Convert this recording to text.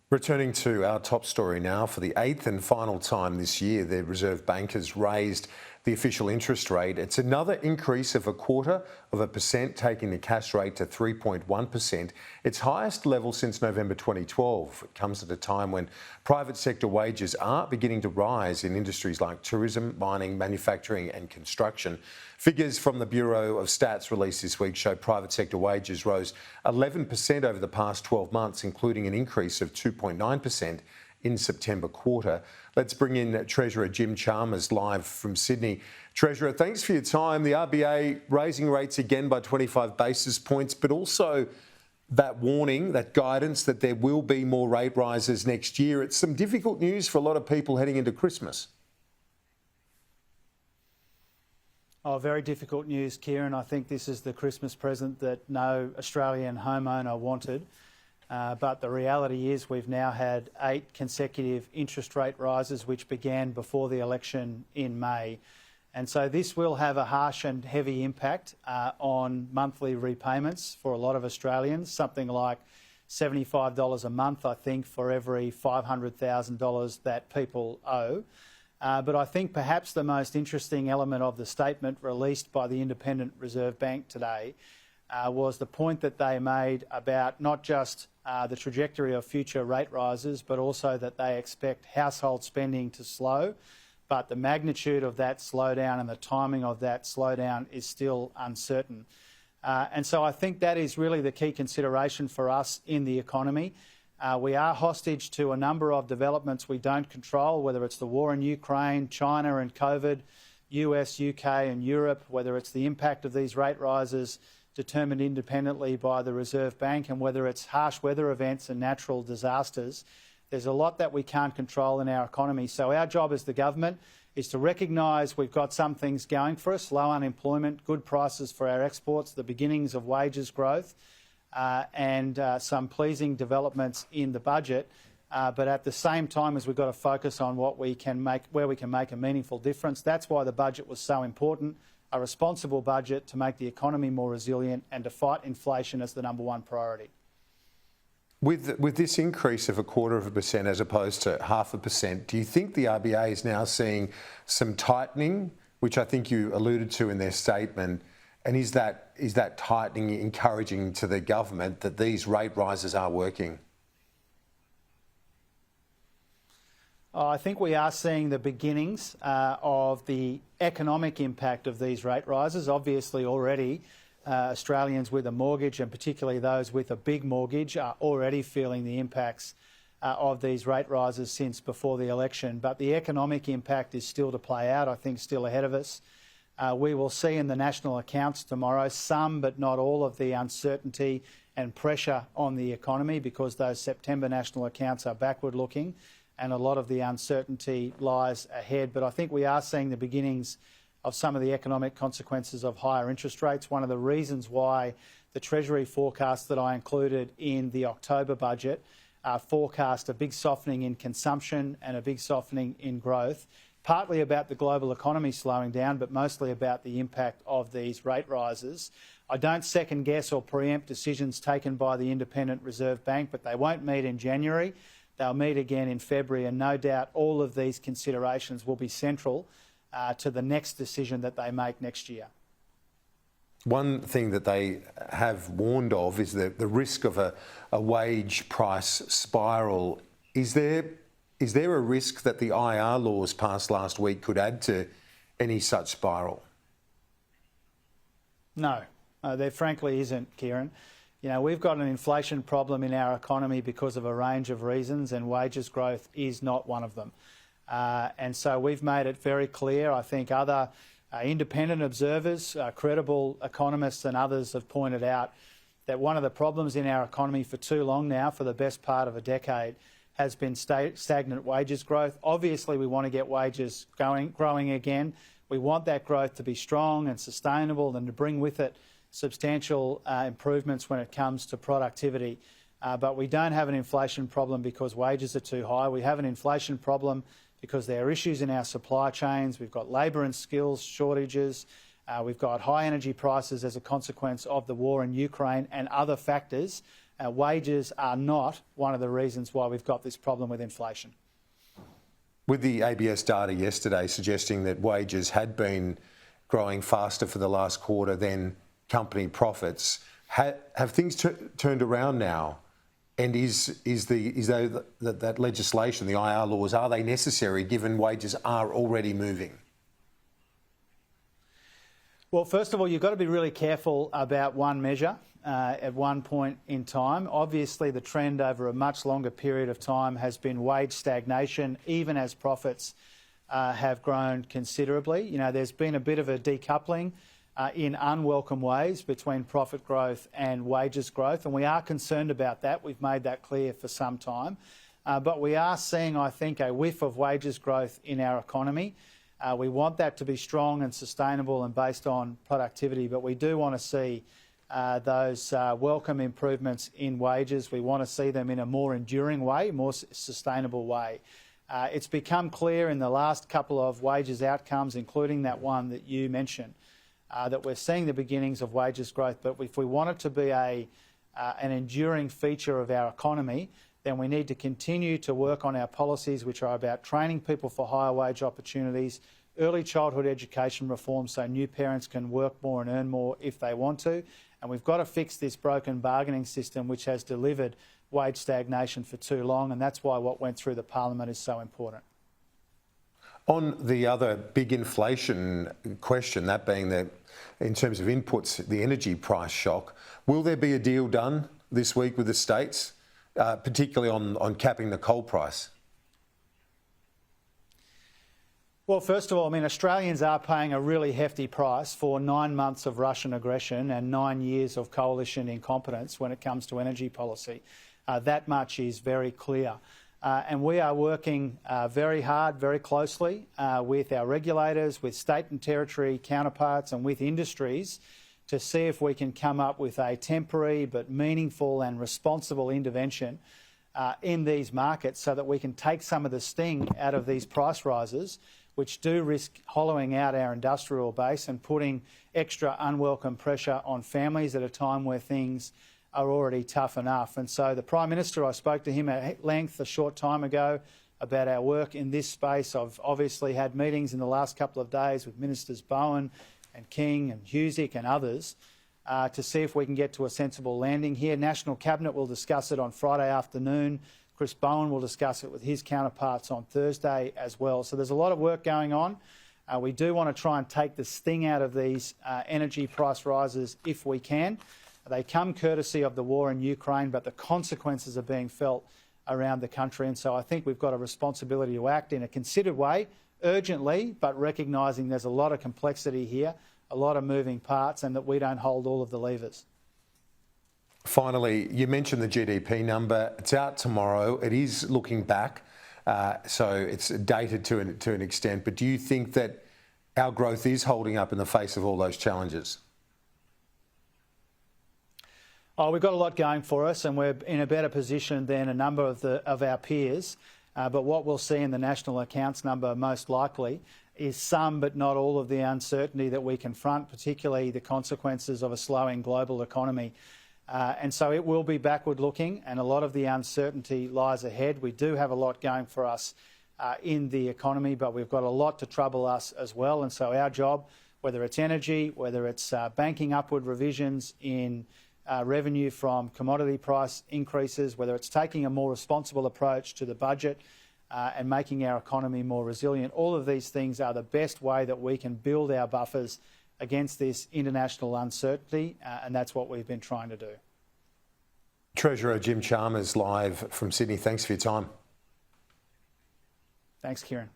Returning to our top story now, for the eighth and final time this year, the Reserve Bank has raised the official interest rate. It's another increase of 0.25%, taking the cash rate to 3.1%, its highest level since November 2012. It comes at a time when private sector wages are beginning to rise in industries like tourism, mining, manufacturing and construction. Figures from the Bureau of Stats released this week show private sector wages rose 11% over the past 12 months, including an increase of 2.9% in September quarter. Let's bring in Treasurer Jim Chalmers live from Sydney. Treasurer, thanks for your time. The RBA raising rates again by 25 basis points, but also that warning, that guidance that there will be more rate rises next year. It's some difficult news for a lot of people heading into Christmas. Oh, very difficult news, Kieran. I think this is the Christmas present that no Australian homeowner wanted. But the reality is we've now had 8 consecutive interest rate rises, which began before the election in May. And so this will have a harsh and heavy impact on monthly repayments for a lot of Australians, something like $75 a month, I think, for every $500,000 that people owe. But I think perhaps the most interesting element of the statement released by the Independent Reserve Bank today was the point that they made about not just the trajectory of future rate rises, but also that they expect household spending to slow. But the magnitude of that slowdown and the timing of that slowdown is still uncertain. And so I think that is really the key consideration for us in the economy. We are hostage to a number of developments we don't control, whether it's the war in Ukraine, China and COVID, US, UK and Europe, whether it's the impact of these rate rises determined independently by the Reserve Bank, and whether it's harsh weather events and natural disasters. There's a lot that we can't control in our economy. So our job as the government is to recognise we've got some things going for us: low unemployment, good prices for our exports, the beginnings of wages growth, and some pleasing developments in the budget. But at the same time, we've got to focus on what we can make, where we can make a meaningful difference. That's why the budget was so important. A responsible budget to make the economy more resilient and to fight inflation as the #1 priority. With this increase of 0.25% as opposed to 0.5%, do you think the RBA is now seeing some tightening, which I think you alluded to in their statement? And is that tightening encouraging to the government that these rate rises are working? I think we are seeing the beginnings of the economic impact of these rate rises. Obviously, already Australians with a mortgage, and particularly those with a big mortgage, are already feeling the impacts of these rate rises since before the election. But the economic impact is still to play out, I think, still ahead of us. We will see in the national accounts tomorrow some, but not all, of the uncertainty and pressure on the economy, because those September national accounts are backward-looking and a lot of the uncertainty lies ahead. But I think we are seeing the beginnings of some of the economic consequences of higher interest rates. One of the reasons why the Treasury forecast that I included in the October budget forecast a big softening in consumption and a big softening in growth, partly about the global economy slowing down, but mostly about the impact of these rate rises. I don't second guess or preempt decisions taken by the Independent Reserve Bank, but they won't meet in January. They'll meet again in February, and no doubt all of these considerations will be central to the next decision that they make next year. One thing that they have warned of is the risk of a wage price spiral. Is there a risk that the IR laws passed last week could add to any such spiral? No, there frankly isn't, Kieran. You know, we've got an inflation problem in our economy because of a range of reasons, and wages growth is not one of them. And so we've made it very clear. I think other independent observers, credible economists and others have pointed out that one of the problems in our economy for too long now, for the best part of a decade, has been stagnant wages growth. Obviously, we want to get wages growing again. We want that growth to be strong and sustainable and to bring with it substantial improvements when it comes to productivity. But we don't have an inflation problem because wages are too high. We have an inflation problem because there are issues in our supply chains. We've got labour and skills shortages. We've got high energy prices as a consequence of the war in Ukraine and other factors Wages are not one of the reasons why we've got this problem with inflation. With the ABS data yesterday suggesting that wages had been growing faster for the last quarter than company profits, have things turned around now? And that legislation, the IR laws, are they necessary given wages are already moving? Well, first of all, you've got to be really careful about one measure at one point in time. Obviously, the trend over a much longer period of time has been wage stagnation, even as profits have grown considerably. You know, there's been a bit of a decoupling in unwelcome ways between profit growth and wages growth, and we are concerned about that. We've made that clear for some time. But we are seeing, I think, a whiff of wages growth in our economy. We want that to be strong and sustainable and based on productivity, but we do want to see those welcome improvements in wages. We want to see them in a more enduring way, more sustainable way. It's become clear in the last couple of wages outcomes, including that one that you mentioned, that we're seeing the beginnings of wages growth. But if we want it to be an enduring feature of our economy, then we need to continue to work on our policies, which are about training people for higher wage opportunities, early childhood education reform so new parents can work more and earn more if they want to. And we've got to fix this broken bargaining system which has delivered wage stagnation for too long, and that's why what went through the parliament is so important. On the other big inflation question, that being that in terms of inputs, the energy price shock, will there be a deal done this week with the states, particularly on capping the coal price? Well, first of all, I mean, Australians are paying a really hefty price for 9 months of Russian aggression and 9 years of coalition incompetence when it comes to energy policy. That much is very clear. And we are working very hard, very closely with our regulators, with state and territory counterparts and with industries to see if we can come up with a temporary but meaningful and responsible intervention in these markets so that we can take some of the sting out of these price rises, which do risk hollowing out our industrial base and putting extra unwelcome pressure on families at a time where things are already tough enough. And so the Prime Minister, I spoke to him at length a short time ago about our work in this space. I've obviously had meetings in the last couple of days with Ministers Bowen and King and Husick and others to see if we can get to a sensible landing here. National Cabinet will discuss it on Friday afternoon. Chris Bowen will discuss it with his counterparts on Thursday as well. So there's a lot of work going on. We do want to try and take the sting out of these energy price rises if we can. They come courtesy of the war in Ukraine, but the consequences are being felt around the country. And so I think we've got a responsibility to act in a considered way, urgently, but recognising there's a lot of complexity here, a lot of moving parts, and that we don't hold all of the levers. Finally, you mentioned the GDP number. It's out tomorrow. It is looking back, so it's dated to an extent. But do you think that our growth is holding up in the face of all those challenges? Oh, we've got a lot going for us, and we're in a better position than a number of our peers. But what we'll see in the national accounts number most likely is some but not all of the uncertainty that we confront, particularly the consequences of a slowing global economy. And so it will be backward looking, and a lot of the uncertainty lies ahead. We do have a lot going for us in the economy, but we've got a lot to trouble us as well. And so our job, whether it's energy, whether it's banking upward revisions in revenue from commodity price increases, whether it's taking a more responsible approach to the budget and making our economy more resilient, all of these things are the best way that we can build our buffers against this international uncertainty, and that's what we've been trying to do. Treasurer Jim Chalmers live from Sydney. Thanks for your time. Thanks, Kieran.